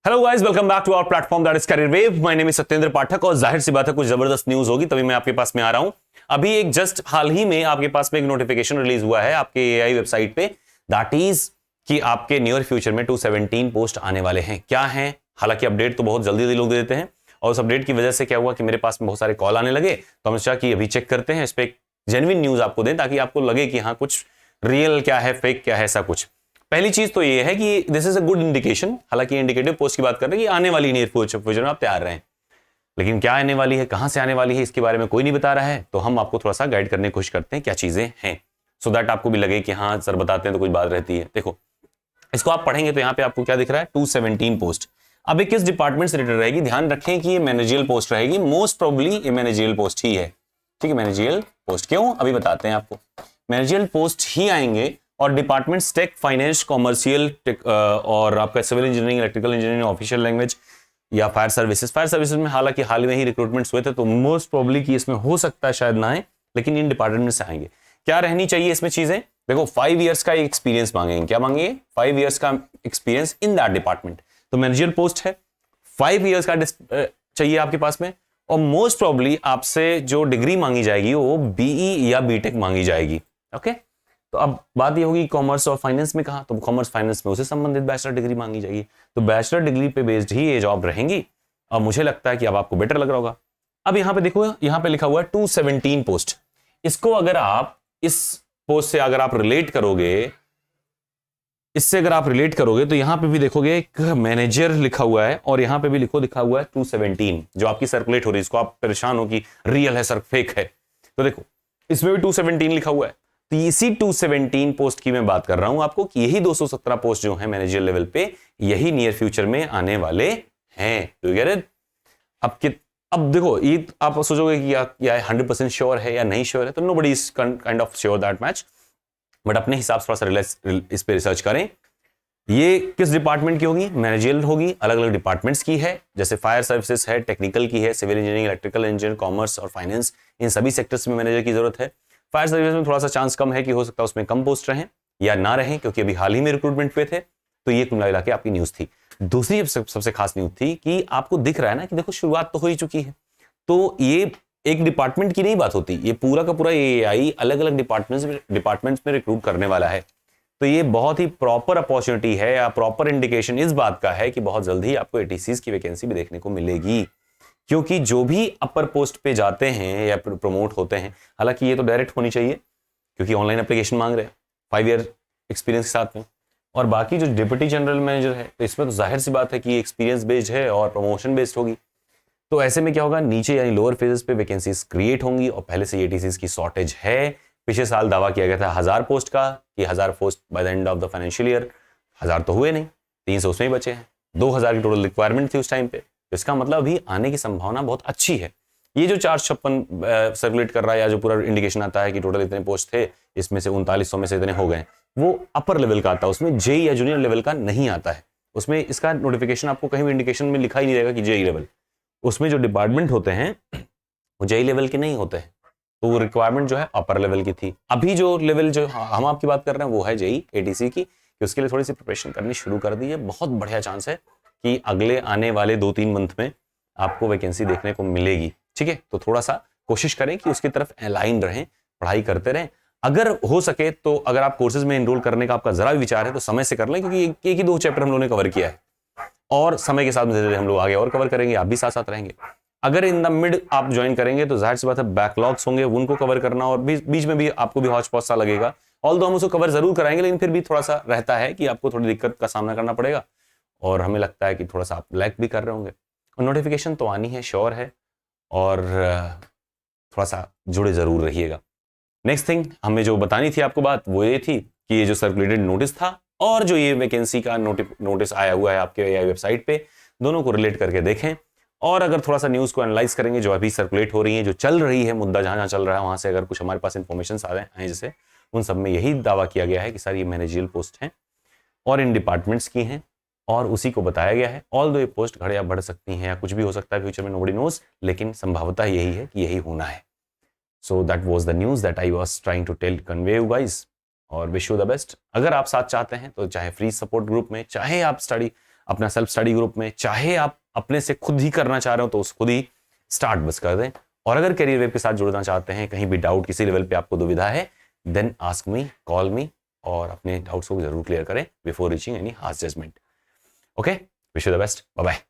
Hello guys, welcome back to our platform that is Career Wave. My name is Satyendra Pathak और जाहिर सी बात है कुछ जबरदस्त न्यूज होगी तभी मैं आपके पास में आ रहा हूं। अभी एक जस्ट हाल ही में आपके पास में एक नोटिफिकेशन रिलीज हुआ है आपके एआई वेबसाइट पे, दैट इज कि आपके नियर फ्यूचर में 217 पोस्ट आने वाले हैं। क्या हैं? हालांकि अपडेट तो बहुत जल्दी लोग दे देते हैं और उस अपडेट की वजह से क्या हुआ कि मेरे पास में बहुत सारे कॉल आने लगे, तो हमने सोचा कि अभी चेक करते हैं, इस पर जेन्युइन न्यूज आपको दें ताकि आपको लगे कि हाँ कुछ रियल क्या है, फेक क्या है, ऐसा कुछ। पहली चीज तो ये है कि this is a good indication. हालांकि इंडिकेटिव पोस्ट की बात कर रहे हैं कि आने वाली नियर फ्यूचर में आप तैयार रहें, लेकिन क्या आने वाली है, कहां से आने वाली है, इसके बारे में कोई नहीं बता रहा है। तो हम आपको थोड़ा सा गाइड करने की कोशिश करते हैं क्या चीजें हैं, सो दैट आपको भी लगे कि हाँ सर बताते हैं तो कुछ बात रहती है। देखो, इसको आप पढ़ेंगे तो यहाँ पे आपको क्या दिख रहा है, 217 पोस्ट। अब ये किस डिपार्टमेंट से रिलेटेड रहेगी? ध्यान रखें कि ये मैनेजरियल पोस्ट रहेगी, मोस्ट प्रोबेबली ये मैनेजरियल पोस्ट ही है। ठीक है, मैनेजरियल पोस्ट। क्यों? अभी बताते हैं आपको। मैनेजरियल पोस्ट ही आएंगे और डिपार्टमेंट्स टेक, फाइनेंस, कॉमर्शियल और आपका civil engineering, electrical engineering, official language या फायर सर्विसेज। फायर सर्विसेज में हालांकि हाल में ही रिक्रूटमेंट्स हुए थे, तो मोस्ट प्रोबेबली कि इसमें हो सकता है शायद ना आए, लेकिन इन डिपार्टमेंट से आएंगे। क्या रहनी चाहिए इसमें चीजें? देखो, 5 इयर्स का एक्सपीरियंस मांगेंगे। क्या मांगेंगे? 5 इयर्स का एक्सपीरियंस इन दैट डिपार्टमेंट। तो मैनेजरियल पोस्ट है, 5 इयर्स का चाहिए आपके पास में, और मोस्ट प्रोबेबली आपसे जो डिग्री मांगी जाएगी वो बीई या बीटेक मांगी जाएगी। ओके, तो अब बात ये होगी कॉमर्स और फाइनेंस में कहा, तो कॉमर्स फाइनेंस में उसे संबंधित बैचलर डिग्री मांगी जाएगी। तो बैचलर डिग्री पे बेस्ड ही ये जॉब रहेंगी और मुझे लगता है कि अब आपको बेटर लग रहा होगा। अब यहां पे देखो, यहां पे लिखा हुआ है 217 पोस्ट। इसको अगर आप इस पोस्ट से अगर आप रिलेट करोगे, इससे अगर आप रिलेट करोगे तो यहां पे भी देखोगे एक मैनेजर लिखा हुआ है और यहां पे भी लिखा हुआ है 217 जो आपकी सर्कुलेट हो रही है। इसको आप परेशान हो कि रियल है सर, फेक है, तो देखो इसमें भी 217 लिखा हुआ है। तो इसी 217 पोस्ट की मैं बात कर रहा हूं आपको कि यही 217 पोस्ट जो है मैनेजर लेवल पे, यही नियर फ्यूचर में आने वाले हैं। तो अब देखो, ये आप सोचोगे कि या 100% श्योर है या नहीं श्योर है, तो nobody is kind of sure that match, but अपने हिसाब से थोड़ा सा इस पे रिसर्च करें। ये किस डिपार्टमेंट की होगी? मैनेजरियल होगी, अलग अलग डिपार्टमेंट्स की है, जैसे फायर सर्विसेज है, टेक्निकल की है, civil engineering, electrical engineering, commerce और फाइनेंस, इन सभी सेक्टर्स में मैनेजर की जरूरत है। फायर सर्विस में थोड़ा सा चांस कम है कि हो सकता है उसमें कम पोस्ट रहें या ना रहें, क्योंकि अभी हाल ही में रिक्रूटमेंट पे थे। तो ये कुल मिला के आपकी न्यूज थी। दूसरी सबसे खास न्यूज थी कि आपको दिख रहा है ना कि देखो शुरुआत तो हो ही चुकी है, तो ये एक डिपार्टमेंट की नहीं बात होती, ये पूरा का पूरा एआई अलग अलग डिपार्टमेंट्स में रिक्रूट करने वाला है। तो ये बहुत ही प्रॉपर अपॉर्चुनिटी है या प्रॉपर इंडिकेशन इस बात का है कि बहुत जल्द ही आपको एटीसीज की वैकेंसी भी देखने को मिलेगी, क्योंकि जो भी अपर पोस्ट पे जाते हैं या प्रमोट होते हैं, हालांकि ये तो डायरेक्ट होनी चाहिए क्योंकि ऑनलाइन एप्लीकेशन मांग रहे हैं 5 ईयर एक्सपीरियंस के साथ में, और बाकी जो डिप्टी जनरल मैनेजर है तो इसमें तो जाहिर सी बात है कि एक्सपीरियंस बेस्ड है और प्रमोशन बेस्ड होगी। तो ऐसे में क्या होगा, नीचे यानी लोअर फेजेस पे वैकेंसीज क्रिएट होंगी और पहले से एटीसीज की शॉर्टेज है। पिछले साल दावा किया गया था 1000 पोस्ट का कि 1000 post by the end of the financial year, 1000 तो हुए नहीं, 300 उसमें ही बचे हैं। 2000 की टोटल रिक्वायरमेंट थी उस टाइम पे, तो इसका मतलब अभी आने की संभावना बहुत अच्छी है। ये जो 456 सर्कुलेट कर रहा है या जो पूरा इंडिकेशन आता है कि टोटल इतने पोस्ट थे, इसमें से 3900 में से इतने हो गए, वो अपर लेवल का आता है, उसमें जेई या जूनियर लेवल का नहीं आता है। उसमें इसका नोटिफिकेशन आपको कहीं भी इंडिकेशन में लिखा ही नहीं रहेगा कि जेई लेवल। उसमें जो डिपार्टमेंट होते हैं वो जेई लेवल के नहीं होते हैं, तो वो रिक्वायरमेंट जो है अपर लेवल की थी। अभी जो लेवल जो हम आपकी बात कर रहे हैं वो है जेई एटीसी की, कि उसके लिए थोड़ी सी प्रिपरेशन करनी शुरू कर दी है। बहुत बढ़िया चांस है कि अगले आने वाले 2-3 मंथ में आपको वैकेंसी देखने को मिलेगी। ठीक है, तो थोड़ा सा कोशिश करें कि उसकी तरफ अलाइन रहें, पढ़ाई करते रहें। अगर हो सके तो अगर आप कोर्सेज में एनरोल करने का आपका जरा भी विचार है तो समय से कर लें, क्योंकि एक ही 2 चैप्टर हम लोगों ने कवर किया है और समय के साथ धीरे धीरे हम लोग आगे और कवर करेंगे, आप भी साथ साथ रहेंगे। अगर इन द मिड आप ज्वाइन करेंगे तो जाहिर सी बात है बैकलॉग्स होंगे, उनको कवर करना, और बीच में भी आपको भी हौच पौच सा लगेगा। ऑल्दो हम उसको कवर जरूर कराएंगे, लेकिन फिर भी थोड़ा सा रहता है कि आपको थोड़ी दिक्कत का सामना करना पड़ेगा और हमें लगता है कि थोड़ा सा आप लैग भी कर रहे होंगे। और नोटिफिकेशन तो आनी है, श्योर है, और थोड़ा सा जुड़े जरूर रहिएगा। नेक्स्ट थिंग हमें जो बतानी थी आपको बात, वो ये थी कि ये जो सर्कुलेटेड नोटिस था और जो ये वैकेंसी का नोटिस आया हुआ है आपके एआई वेबसाइट पे, दोनों को रिलेट करके देखें। और अगर थोड़ा सा न्यूज को एनालाइज करेंगे जो अभी सर्कुलेट हो रही है, जो चल रही है, मुद्दा जहां जहां चल रहा है वहां से अगर कुछ हमारे पास इंफॉर्मेशन आ रहे हैं, जैसे उन सब में यही दावा किया गया है कि सर ये मैनेजरियल पोस्ट हैं और इन डिपार्टमेंट्स की हैं, और उसी को बताया गया है। ऑल्दो ये पोस्ट घड़े या बढ़ सकती हैं या कुछ भी हो सकता है फ्यूचर में, नोबडी नोज, लेकिन संभावना यही है कि यही होना है। So that was the news that I was trying to convey you guys, और विश यू द बेस्ट। अगर आप साथ चाहते हैं तो चाहे फ्री सपोर्ट ग्रुप में, चाहे आप स्टडी अपना सेल्फ स्टडी ग्रुप में, चाहे आप अपने से खुद ही करना चाह रहे हो तो उस खुद ही स्टार्ट बस कर दें। और अगर करियर वेव के साथ जुड़ना चाहते हैं, कहीं भी डाउट किसी लेवल पे आपको दुविधा है, then ask me, call me, और अपने डाउट्स को जरूर क्लियर करें before reaching any harsh judgement. Okay, wish you the best, bye bye.